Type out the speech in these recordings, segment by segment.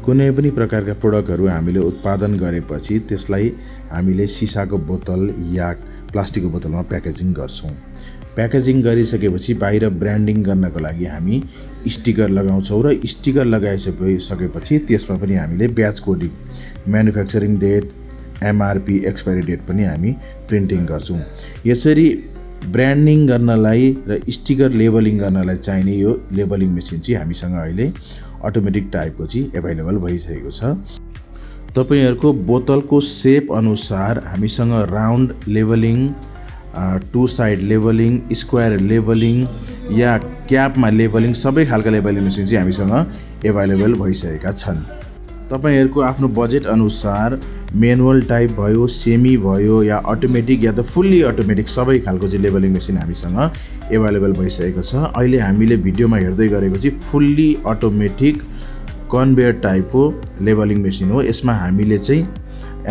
कुनै पनि प्रकारका प्रोडक्टहरू हामीले उत्पादन गरेपछि त्यसलाई हामीले सिसाको बोतल या प्लास्टिकको बोतलमा प्याकेजिङ गर्छौँ। प्याकेजिङ गरिसकेपछि बाहिर ब्रान्डिङ गर्नको लागि हामी स्टिकर लगाउँछौँ र स्टिकर लगाइसकेपछि त्यसमा पनि हामीले batch coding, manufacturing date, MRP, expiry date पनि हामी प्रिन्टिङ गर्छौँ। यसरी ब्रान्डिङ गर्नलाई र स्टिकर लेबलिङ गर्नलाई चाहिने यो लेबलिङ मेसिन चाहिँ हामीसँग अहिले अटोमेटिक टाइपको चाहिँ एभाइलेबल भइसकेको छ। तपाईहरुको बोतलको सेप अनुसार हामीसँग round labelling, two side labelling, square labelling या क्यापमा लेबलिङ सबै खालका लेबलिङ मेसिन चाहिँ हामीसँग एभाइलेबल भइसकेका छन्। तपाईहरुको आफ्नो बजेट अनुसार म्यानुअल टाइप भयो, सेमी भयो या अटोमेटिक या त फुल्ली अटोमेटिक सबै खालको चाहिँ लेबलिङ मेसिन हामीसँग एभाइलेबल भइसकेको छ। अहिले हामीले भिडियोमा हेर्दै गरेको चाहिँ फुल्ली अटोमेटिक कन्भेयर टाइपको लेबलिङ मेसिन हो। यसमा हामीले चाहिँ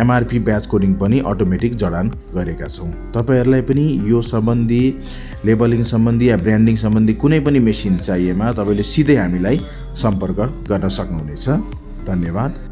एमआरपी ब्याच कोडिङ पनि अटोमेटिक जडान गरेका छौँ। तपाईहरुलाई पनि यो सम्बन्धी लेबलिङ सम्बन्धी या ब्रान्डिङ सम्बन्धी कुनै पनि मेसिन चाहिएमा तपाईले सिधै हामीलाई सम्पर्क गर्न सक्नुहुनेछ। धन्यवाद।